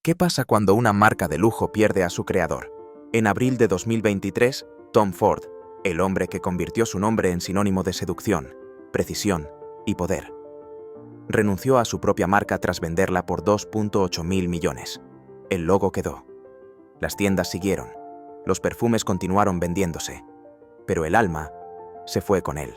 ¿Qué pasa cuando una marca de lujo pierde a su creador? En abril de 2023, Tom Ford, el hombre que convirtió su nombre en sinónimo de seducción, precisión y poder, renunció a su propia marca tras venderla por 2.8 mil millones. El logo quedó. Las tiendas siguieron. Los perfumes continuaron vendiéndose. Pero el alma se fue con él.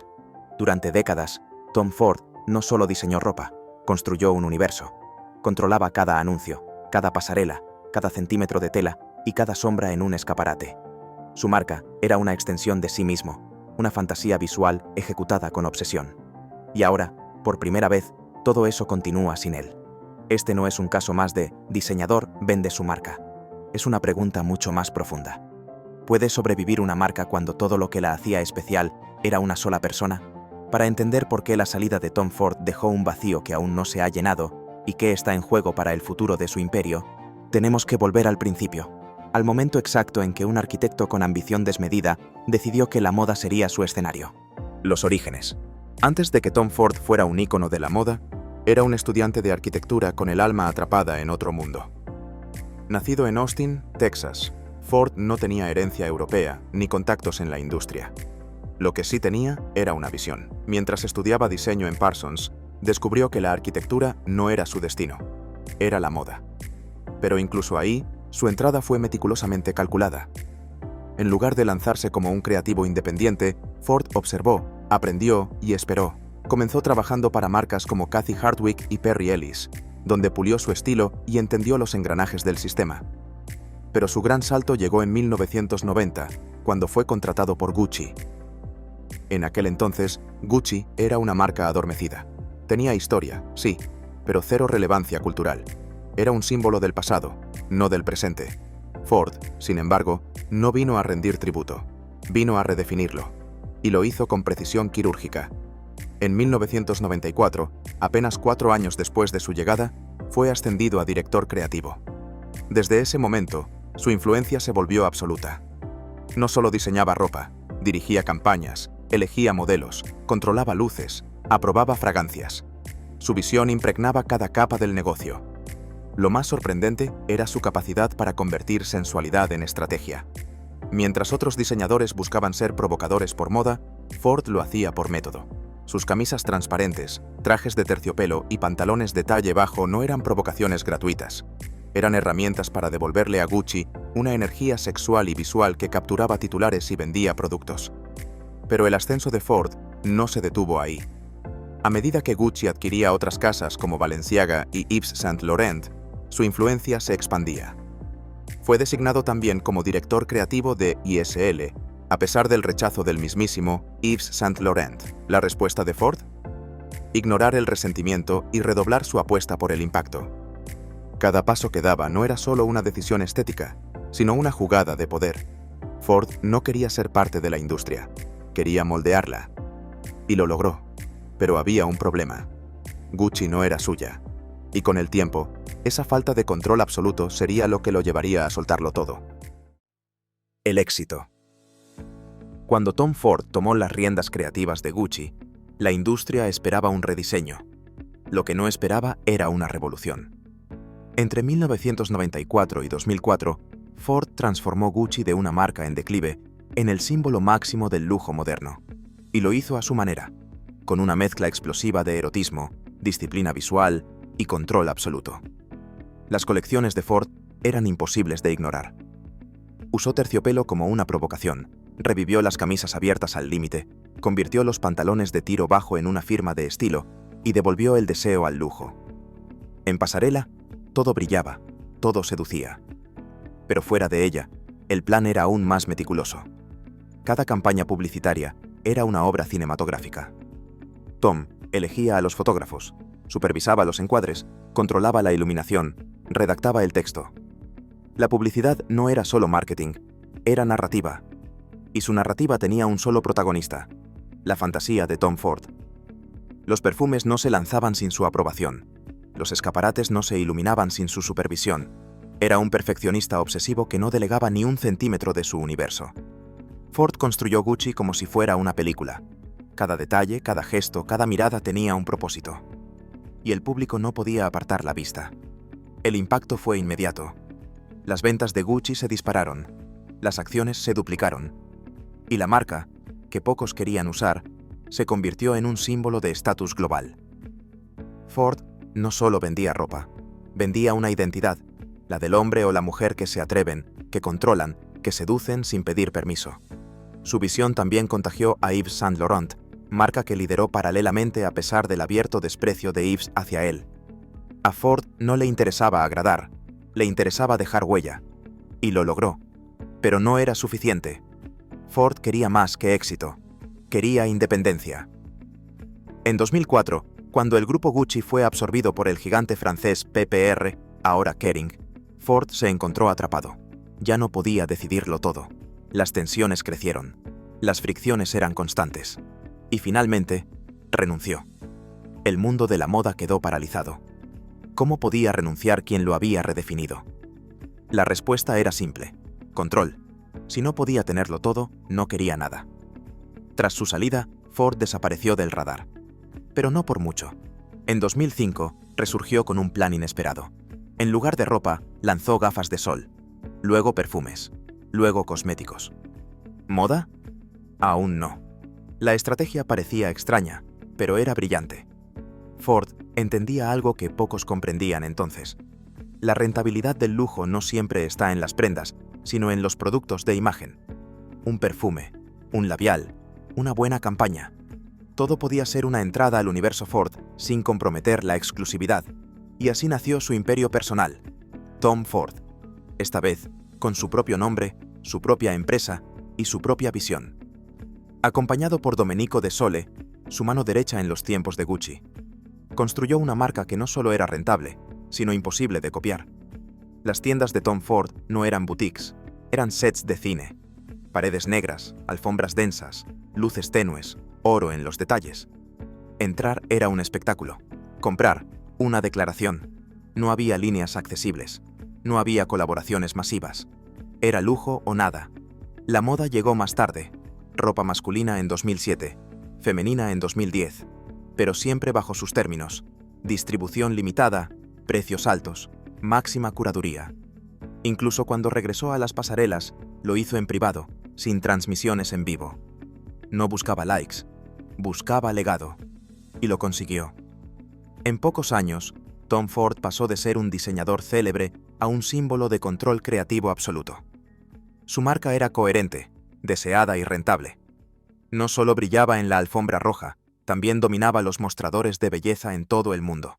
Durante décadas, Tom Ford no solo diseñó ropa, construyó un universo. Controlaba cada anuncio, cada pasarela, cada centímetro de tela y cada sombra en un escaparate. Su marca era una extensión de sí mismo, una fantasía visual ejecutada con obsesión. Y ahora, por primera vez, todo eso continúa sin él. Este no es un caso más de diseñador vende su marca. Es una pregunta mucho más profunda. ¿Puede sobrevivir una marca cuando todo lo que la hacía especial era una sola persona? Para entender por qué la salida de Tom Ford dejó un vacío que aún no se ha llenado y qué está en juego para el futuro de su imperio, tenemos que volver al principio, al momento exacto en que un arquitecto con ambición desmedida decidió que la moda sería su escenario. Los orígenes. Antes de que Tom Ford fuera un ícono de la moda, era un estudiante de arquitectura con el alma atrapada en otro mundo. Nacido en Austin, Texas, Ford no tenía herencia europea ni contactos en la industria. Lo que sí tenía era una visión. Mientras estudiaba diseño en Parsons, descubrió que la arquitectura no era su destino, era la moda. Pero incluso ahí, su entrada fue meticulosamente calculada. En lugar de lanzarse como un creativo independiente, Ford observó, aprendió y esperó. Comenzó trabajando para marcas como Cathy Hardwicke y Perry Ellis, donde pulió su estilo y entendió los engranajes del sistema. Pero su gran salto llegó en 1990, cuando fue contratado por Gucci. En aquel entonces, Gucci era una marca adormecida. Tenía historia, sí, pero cero relevancia cultural. Era un símbolo del pasado, no del presente. Ford, sin embargo, no vino a rendir tributo, vino a redefinirlo. Y lo hizo con precisión quirúrgica. En 1994, apenas 4 años después de su llegada, fue ascendido a director creativo. Desde ese momento, su influencia se volvió absoluta. No solo diseñaba ropa, dirigía campañas, elegía modelos, controlaba luces, aprobaba fragancias. Su visión impregnaba cada capa del negocio. Lo más sorprendente era su capacidad para convertir sensualidad en estrategia. Mientras otros diseñadores buscaban ser provocadores por moda, Ford lo hacía por método. Sus camisas transparentes, trajes de terciopelo y pantalones de talle bajo no eran provocaciones gratuitas. Eran herramientas para devolverle a Gucci una energía sexual y visual que capturaba titulares y vendía productos. Pero el ascenso de Ford no se detuvo ahí. A medida que Gucci adquiría otras casas como Balenciaga y Yves Saint Laurent, su influencia se expandía. Fue designado también como director creativo de ISL, a pesar del rechazo del mismísimo Yves Saint Laurent. ¿La respuesta de Ford? Ignorar el resentimiento y redoblar su apuesta por el impacto. Cada paso que daba no era solo una decisión estética, sino una jugada de poder. Ford no quería ser parte de la industria, quería moldearla. Y lo logró. Pero había un problema. Gucci no era suya. Y con el tiempo, esa falta de control absoluto sería lo que lo llevaría a soltarlo todo. El éxito. Cuando Tom Ford tomó las riendas creativas de Gucci, la industria esperaba un rediseño. Lo que no esperaba era una revolución. Entre 1994 y 2004, Ford transformó Gucci de una marca en declive en el símbolo máximo del lujo moderno. Y lo hizo a su manera, con una mezcla explosiva de erotismo, disciplina visual y control absoluto. Las colecciones de Ford eran imposibles de ignorar. Usó terciopelo como una provocación, revivió las camisas abiertas al límite, convirtió los pantalones de tiro bajo en una firma de estilo y devolvió el deseo al lujo. En pasarela, todo brillaba, todo seducía. Pero fuera de ella, el plan era aún más meticuloso. Cada campaña publicitaria era una obra cinematográfica. Tom elegía a los fotógrafos, supervisaba los encuadres, controlaba la iluminación, redactaba el texto. La publicidad no era solo marketing, era narrativa. Y su narrativa tenía un solo protagonista, la fantasía de Tom Ford. Los perfumes no se lanzaban sin su aprobación. Los escaparates no se iluminaban sin su supervisión. Era un perfeccionista obsesivo que no delegaba ni un centímetro de su universo. Ford construyó Gucci como si fuera una película. Cada detalle, cada gesto, cada mirada tenía un propósito. Y el público no podía apartar la vista. El impacto fue inmediato. Las ventas de Gucci se dispararon, las acciones se duplicaron, y la marca, que pocos querían usar, se convirtió en un símbolo de estatus global. Ford no solo vendía ropa, vendía una identidad, la del hombre o la mujer que se atreven, que controlan, que seducen sin pedir permiso. Su visión también contagió a Yves Saint Laurent, marca que lideró paralelamente a pesar del abierto desprecio de Yves hacia él. A Ford no le interesaba agradar, le interesaba dejar huella, y lo logró. Pero no era suficiente. Ford quería más que éxito, quería independencia. En 2004, cuando el grupo Gucci fue absorbido por el gigante francés PPR, ahora Kering, Ford se encontró atrapado. Ya no podía decidirlo todo. Las tensiones crecieron, las fricciones eran constantes. Y finalmente, renunció. El mundo de la moda quedó paralizado. ¿Cómo podía renunciar quien lo había redefinido? La respuesta era simple: control. Si no podía tenerlo todo, no quería nada. Tras su salida, Ford desapareció del radar. Pero no por mucho. En 2005, resurgió con un plan inesperado. En lugar de ropa, lanzó gafas de sol, luego perfumes, luego cosméticos. ¿Moda? Aún no. La estrategia parecía extraña, pero era brillante. Ford entendía algo que pocos comprendían entonces. La rentabilidad del lujo no siempre está en las prendas, sino en los productos de imagen. Un perfume, un labial, una buena campaña. Todo podía ser una entrada al universo Ford sin comprometer la exclusividad. Y así nació su imperio personal, Tom Ford. Esta vez, con su propio nombre, su propia empresa y su propia visión. Acompañado por Domenico De Sole, su mano derecha en los tiempos de Gucci. Construyó una marca que no solo era rentable, sino imposible de copiar. Las tiendas de Tom Ford no eran boutiques, eran sets de cine. Paredes negras, alfombras densas, luces tenues, oro en los detalles. Entrar era un espectáculo. Comprar, una declaración. No había líneas accesibles. No había colaboraciones masivas. Era lujo o nada. La moda llegó más tarde. Ropa masculina en 2007, femenina en 2010, pero siempre bajo sus términos. Distribución limitada, precios altos, máxima curaduría. Incluso cuando regresó a las pasarelas, lo hizo en privado, sin transmisiones en vivo. No buscaba likes, buscaba legado. Y lo consiguió. En pocos años, Tom Ford pasó de ser un diseñador célebre a un símbolo de control creativo absoluto. Su marca era coherente, deseada y rentable. No solo brillaba en la alfombra roja, también dominaba los mostradores de belleza en todo el mundo.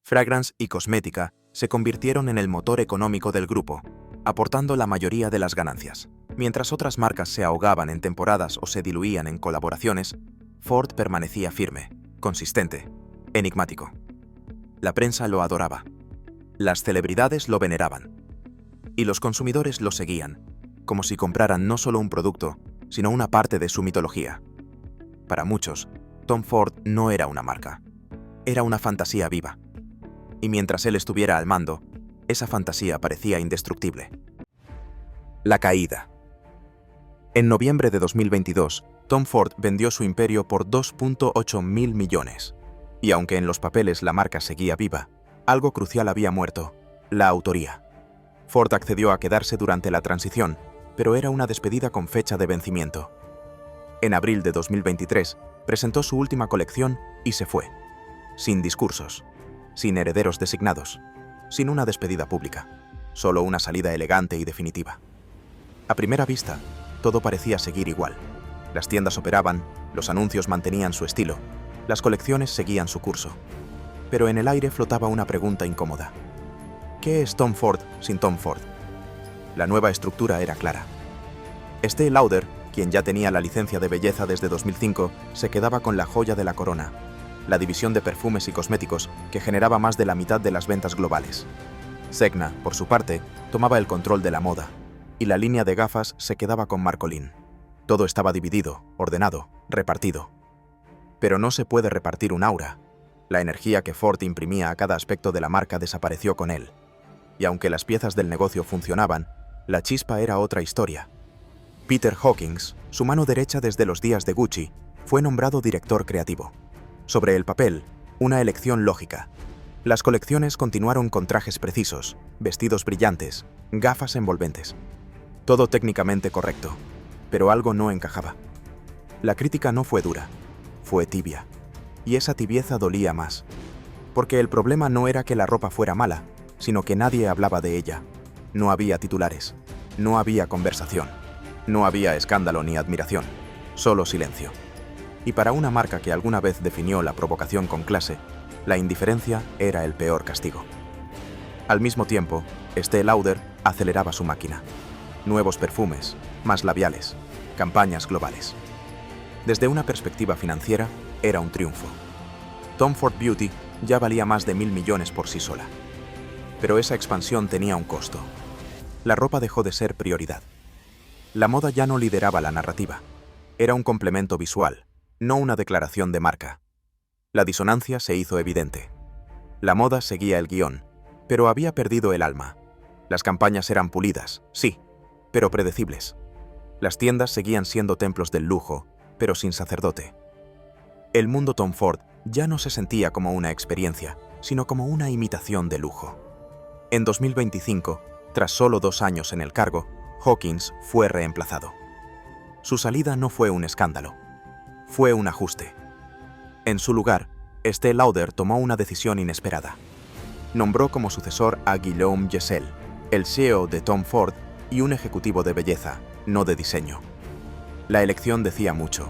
Fragrance y cosmética se convirtieron en el motor económico del grupo, aportando la mayoría de las ganancias. Mientras otras marcas se ahogaban en temporadas o se diluían en colaboraciones, Ford permanecía firme, consistente, enigmático. La prensa lo adoraba. Las celebridades lo veneraban. Y los consumidores lo seguían, como si compraran no solo un producto, sino una parte de su mitología. Para muchos, Tom Ford no era una marca. Era una fantasía viva. Y mientras él estuviera al mando, esa fantasía parecía indestructible. La caída. En noviembre de 2022, Tom Ford vendió su imperio por 2.8 mil millones. Y aunque en los papeles la marca seguía viva, algo crucial había muerto: la autoría. Ford accedió a quedarse durante la transición, pero era una despedida con fecha de vencimiento. En abril de 2023, presentó su última colección y se fue. Sin discursos, sin herederos designados, sin una despedida pública, solo una salida elegante y definitiva. A primera vista, todo parecía seguir igual. Las tiendas operaban, los anuncios mantenían su estilo, las colecciones seguían su curso. Pero en el aire flotaba una pregunta incómoda. ¿Qué es Tom Ford sin Tom Ford? La nueva estructura era clara. Estée Lauder, quien ya tenía la licencia de belleza desde 2005, se quedaba con la joya de la corona, la división de perfumes y cosméticos que generaba más de la mitad de las ventas globales. Zegna, por su parte, tomaba el control de la moda, y la línea de gafas se quedaba con Marcolin. Todo estaba dividido, ordenado, repartido. Pero no se puede repartir un aura. La energía que Ford imprimía a cada aspecto de la marca desapareció con él. Y aunque las piezas del negocio funcionaban, la chispa era otra historia. Peter Hawkins, su mano derecha desde los días de Gucci, fue nombrado director creativo. Sobre el papel, una elección lógica. Las colecciones continuaron con trajes precisos, vestidos brillantes, gafas envolventes. Todo técnicamente correcto, pero algo no encajaba. La crítica no fue dura, fue tibia. Y esa tibieza dolía más. Porque el problema no era que la ropa fuera mala, sino que nadie hablaba de ella. No había titulares, no había conversación, no había escándalo ni admiración, solo silencio. Y para una marca que alguna vez definió la provocación con clase, la indiferencia era el peor castigo. Al mismo tiempo, Estée Lauder aceleraba su máquina. Nuevos perfumes, más labiales, campañas globales. Desde una perspectiva financiera, era un triunfo. Tom Ford Beauty ya valía más de 1.000 millones por sí sola. Pero esa expansión tenía un costo. La ropa dejó de ser prioridad. La moda ya no lideraba la narrativa. Era un complemento visual, no una declaración de marca. La disonancia se hizo evidente. La moda seguía el guión, pero había perdido el alma. Las campañas eran pulidas, sí, pero predecibles. Las tiendas seguían siendo templos del lujo, pero sin sacerdote. El mundo Tom Ford ya no se sentía como una experiencia, sino como una imitación de lujo. En 2025, tras solo 2 años en el cargo, Hawkins fue reemplazado. Su salida no fue un escándalo, fue un ajuste. En su lugar, Estée Lauder tomó una decisión inesperada. Nombró como sucesor a Guillaume Jesel, el CEO de Tom Ford y un ejecutivo de belleza, no de diseño. La elección decía mucho.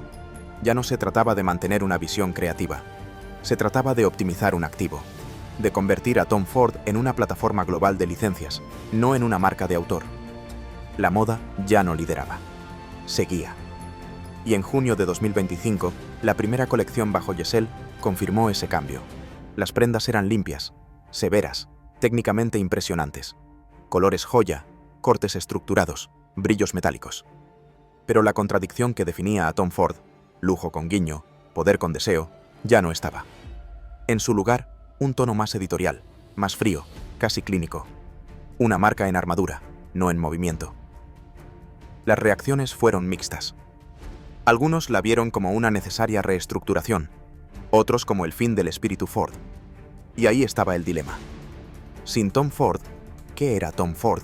Ya no se trataba de mantener una visión creativa. Se trataba de optimizar un activo, de convertir a Tom Ford en una plataforma global de licencias, no en una marca de autor. La moda ya no lideraba. Seguía. Y en junio de 2025, la primera colección bajo Jesel confirmó ese cambio. Las prendas eran limpias, severas, técnicamente impresionantes. Colores joya, cortes estructurados, brillos metálicos. Pero la contradicción que definía a Tom Ford, lujo con guiño, poder con deseo, ya no estaba. En su lugar, un tono más editorial, más frío, casi clínico. Una marca en armadura, no en movimiento. Las reacciones fueron mixtas. Algunos la vieron como una necesaria reestructuración, otros como el fin del espíritu Ford. Y ahí estaba el dilema. Sin Tom Ford, ¿qué era Tom Ford?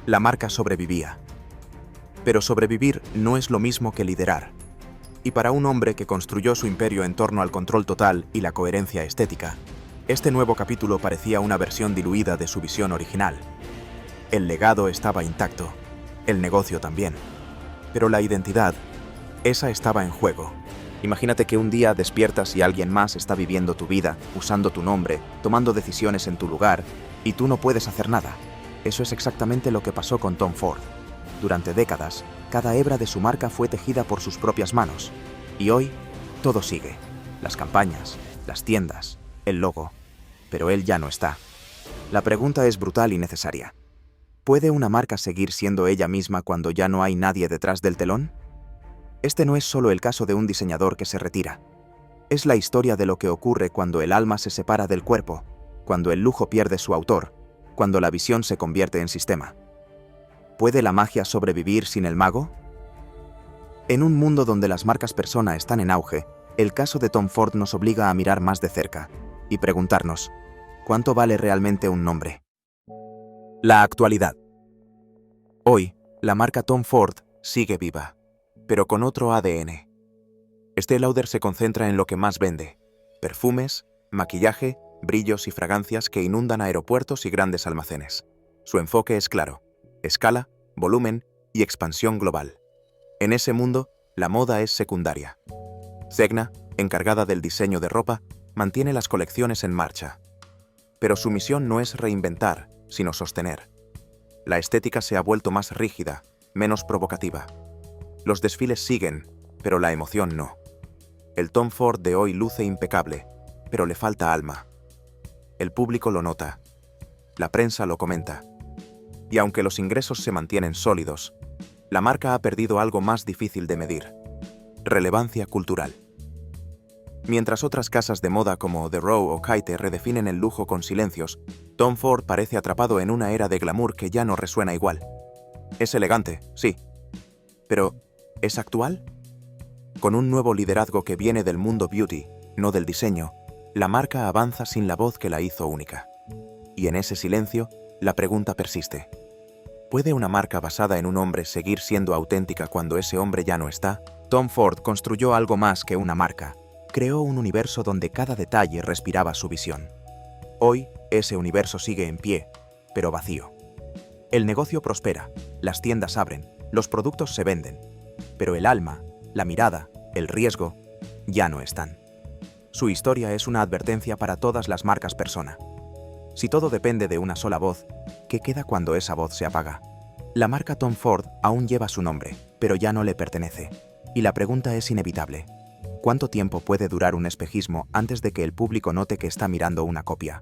La marca sobrevivía. Pero sobrevivir no es lo mismo que liderar. Y para un hombre que construyó su imperio en torno al control total y la coherencia estética, este nuevo capítulo parecía una versión diluida de su visión original. El legado estaba intacto, el negocio también. Pero la identidad, esa estaba en juego. Imagínate que un día despiertas y alguien más está viviendo tu vida, usando tu nombre, tomando decisiones en tu lugar, y tú no puedes hacer nada. Eso es exactamente lo que pasó con Tom Ford. Durante décadas, cada hebra de su marca fue tejida por sus propias manos. Y hoy, todo sigue. Las campañas, las tiendas, el logo. Pero él ya no está. La pregunta es brutal y necesaria. ¿Puede una marca seguir siendo ella misma cuando ya no hay nadie detrás del telón? Este no es solo el caso de un diseñador que se retira. Es la historia de lo que ocurre cuando el alma se separa del cuerpo, cuando el lujo pierde su autor, cuando la visión se convierte en sistema. ¿Puede la magia sobrevivir sin el mago? En un mundo donde las marcas persona están en auge, el caso de Tom Ford nos obliga a mirar más de cerca y preguntarnos, ¿cuánto vale realmente un nombre? La actualidad. Hoy, la marca Tom Ford sigue viva, pero con otro ADN. Estée Lauder se concentra en lo que más vende: perfumes, maquillaje, brillos y fragancias que inundan aeropuertos y grandes almacenes. Su enfoque es claro: escala, volumen y expansión global. En ese mundo, la moda es secundaria. Zegna, encargada del diseño de ropa, mantiene las colecciones en marcha. Pero su misión no es reinventar, sino sostener. La estética se ha vuelto más rígida, menos provocativa. Los desfiles siguen, pero la emoción no. El Tom Ford de hoy luce impecable, pero le falta alma. El público lo nota. La prensa lo comenta. Y aunque los ingresos se mantienen sólidos, la marca ha perdido algo más difícil de medir: relevancia cultural. Mientras otras casas de moda como The Row o Kite redefinen el lujo con silencios, Tom Ford parece atrapado en una era de glamour que ya no resuena igual. Es elegante, sí. Pero, ¿es actual? Con un nuevo liderazgo que viene del mundo beauty, no del diseño, La marca avanza sin la voz que la hizo única. Y en ese silencio, la pregunta persiste. ¿Puede una marca basada en un hombre seguir siendo auténtica cuando ese hombre ya no está? Tom Ford construyó algo más que una marca. Creó un universo donde cada detalle respiraba su visión. Hoy, ese universo sigue en pie, pero vacío. El negocio prospera, las tiendas abren, los productos se venden, pero el alma, la mirada, el riesgo, ya no están. Su historia es una advertencia para todas las marcas persona. Si todo depende de una sola voz, ¿qué queda cuando esa voz se apaga? La marca Tom Ford aún lleva su nombre, pero ya no le pertenece. Y la pregunta es inevitable. ¿Cuánto tiempo puede durar un espejismo antes de que el público note que está mirando una copia?